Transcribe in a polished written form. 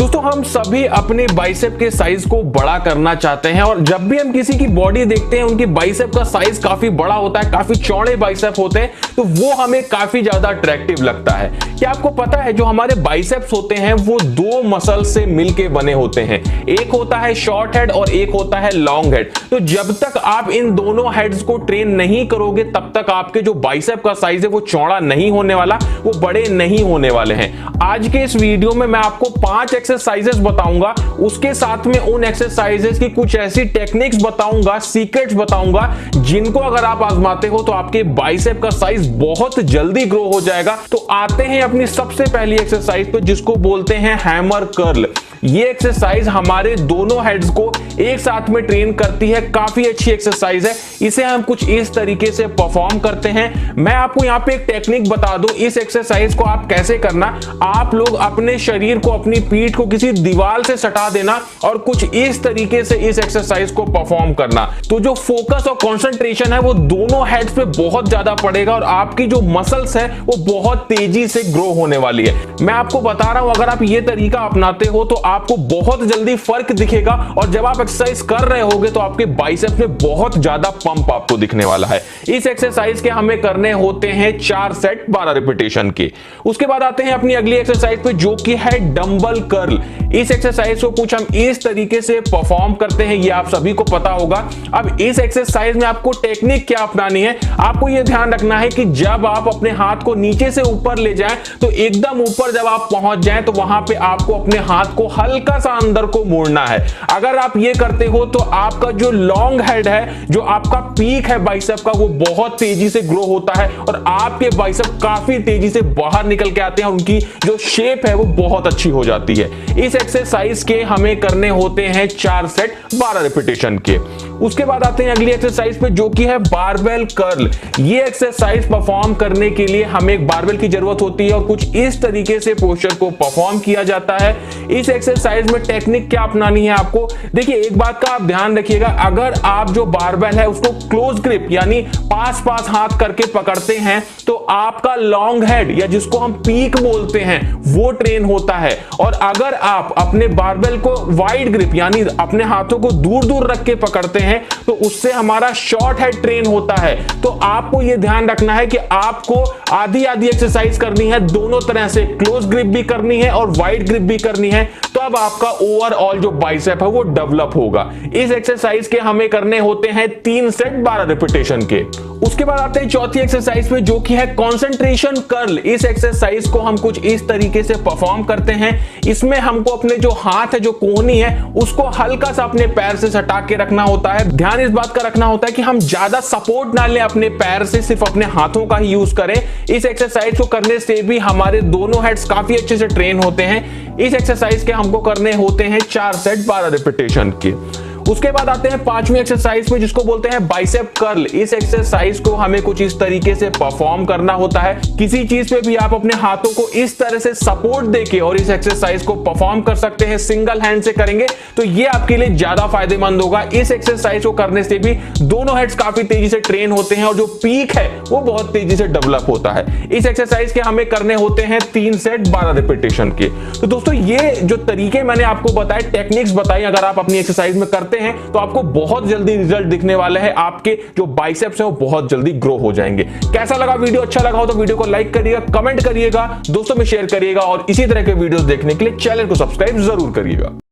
दोस्तों हम सभी अपने बाइसेप के साइज को बड़ा करना चाहते हैं और जब भी हम किसी की बॉडी देखते हैं उनकी बाइसेप का साइज काफी बड़ा होता है, काफी चौड़े बाइसेप होते हैं, तो वो हमें काफी ज्यादा अट्रैक्टिव लगता है। क्या आपको पता है जो हमारे बाइसेप्स होते हैं वो दो मसल से मिलके बने होते हैं, एक होता है शॉर्ट हेड और एक होता है लॉन्ग हेड। तो जब तक आप इन दोनों हेड्स को ट्रेन नहीं करोगे तब तक आपके जो बाइसेप का साइज है वो चौड़ा नहीं होने वाला, वो बड़े नहीं होने वाले हैं। आज के इस वीडियो में मैं आपको 5 एक्सरसाइजेस बताऊंगा, उसके साथ में उन एक्सरसाइजेस की कुछ ऐसी टेक्निक्स बताऊंगा, सीक्रेट्स बताऊंगा जिनको अगर आप आजमाते हो तो आपके बाइसेप का साइज बहुत जल्दी ग्रो हो जाएगा। तो आते हैं अपनी सबसे पहली एक्सरसाइज पे जिसको बोलते हैं हैमर कर्ल। ये एक्सरसाइज हमारे दोनों हेड्स को एक साथ में ट्रेन करती है, काफी अच्छी एक्सरसाइज है। इसे हम कुछ इस तरीके से परफॉर्म करते हैं। मैं आपको यहाँ पे एक टेक्निक बता दूं, इस एक्सरसाइज को आप कैसे करना। आप लोग अपने शरीर को, अपनी पीठ को किसी दीवार से सटा देना और कुछ इस तरीके से इस एक्सरसाइज को परफॉर्म करना। तो जो फोकस और कंसंट्रेशन है वो दोनों हेड्स पे बहुत ज्यादा पड़ेगा और आपकी जो मसल्स है वो बहुत तेजी से ग्रो होने वाली है। मैं आपको बता रहा हूं, अगर आप ये तरीका अपनाते हो तो आपको बहुत जल्दी फर्क दिखेगा और जब आप एक्सरसाइज कर रहे होगे तो आपके बाइसेप में बहुत ज्यादा पंप आपको दिखने वाला है। इस एक्सरसाइज के हमें करने होते हैं 4 सेट 12 रिपीटेशन के। उसके बाद आते हैं अपनी अगली एक्सरसाइज पे जो कि है डंबल कर्ल। इस एक्सरसाइज को कुछ हम इस तरीके से परफॉर्म करते हैं, ये आप सभी को पता होगा। अब इस एक्सरसाइज में आपको टेक्निक क्या अपनानी है, आपको यह ध्यान रखना है कि जब आप अपने हाथ को नीचे से ऊपर ले जाएं तो एकदम ऊपर जब आप पहुंच जाएं तो वहां पे आपको अपने हाथ को हल्का सा अंदर को मोड़ना है। अगर आप ये करते हो तो आपका जो लॉन्ग हेड है, जो आपका पीक है बाइसेप का, वो बहुत तेजी से ग्रो होता है और आपके बाइसेप काफी तेजी से बाहर निकल के आते हैं, उनकी जो शेप है वो बहुत अच्छी हो जाती है। इस एक्सरसाइज के हमें करने होते हैं 4 सेट 12 रिपीटेशन के। उसके बाद आते हैं अगली एक्सरसाइज पे जो कि है बारबेल कर्ल। ये एक्सरसाइज परफॉर्म करने के लिए हमें एक बारबेल की जरूरत होती है और कुछ इस तरीके से पोस्चर को परफॉर्म किया जाता है। इस एक्सरसाइज में टेक्निक क्या अपनानी है आपको, देखिए एक बात का आप ध्यान रखिएगा, अगर आप जो बारबेल है उसको क्लोज ग्रिप यानी पास पास हाथ करके पकड़ते हैं तो आपका लॉन्ग हेड या जिसको हम पीक बोलते हैं वो ट्रेन होता है। और अगर आप अपने बारबेल को वाइड ग्रिप यानी अपने हाथों को दूर दूर रख के पकड़ते हैं तो उससे हमारा शॉर्ट हेड ट्रेन होता है। तो आपको यह ध्यान रखना है कि आपको आधी आधी एक्सरसाइज करनी है, दोनों तरह से क्लोज ग्रिप भी करनी है और वाइड ग्रिप भी करनी है, तब आपका ओवरऑल जो बाइसेप है वो डेवलप होगा। इस एक्सरसाइज के हमें करने होते हैं 3 सेट 12 रिपीटेशन के। उसके बाद आते हैं चौथी एक्सरसाइज पे जो कि है कंसंट्रेशन कर्ल। इस एक्सरसाइज को हम कुछ इस तरीके से परफॉर्म करते हैं। इसमें हमको अपने जो हाथ है, जो कोहनी है, उसको हल्का सा अपने पैर से सटा के रखना होता है। ध्यान इस बात का रखना होता है कि हम ज्यादा सपोर्ट ना लें अपने पैर से, सिर्फ अपने हाथों का ही यूज करें। इस एक्सरसाइज को करने से भी हमारे दोनों हेड्स काफी अच्छे से ट्रेन होते हैं। इस एक्सरसाइज के हमको करने होते हैं 4 सेट 12 रिपीटेशन के। उसके बाद आते हैं 5वीं एक्सरसाइज में जिसको बोलते हैं बाइसेप कर्ल। इस एक्सरसाइज को हमें कुछ इस तरीके से परफॉर्म करना होता है। किसी चीज पे भी आप अपने हाथों को इस तरह से सपोर्ट देके और इस एक्सरसाइज को परफॉर्म कर सकते हैं। सिंगल हैंड से करेंगे तो ये आपके लिए ज्यादा फायदेमंद होगा। इस एक्सरसाइज को करने से भी दोनों हेड्स काफी तेजी से ट्रेन होते हैं और जो पीक है वो बहुत तेजी से डेवलप होता है। इस एक्सरसाइज के हमें करने होते हैं 3 सेट 12 रिपीटेशन के। तो दोस्तों ये जो तरीके मैंने आपको बताए, टेक्निक्स बताई, अगर आप अपनी एक्सरसाइज में करते हैं तो आपको बहुत जल्दी रिजल्ट दिखने वाले हैं। आपके जो बाइसेप्स हैं वो बहुत जल्दी ग्रो हो जाएंगे। कैसा लगा वीडियो, अच्छा लगा हो तो वीडियो को लाइक करिएगा, कमेंट करिएगा, दोस्तों में शेयर करिएगा और इसी तरह के वीडियोस देखने के लिए चैनल को सब्सक्राइब जरूर करिएगा।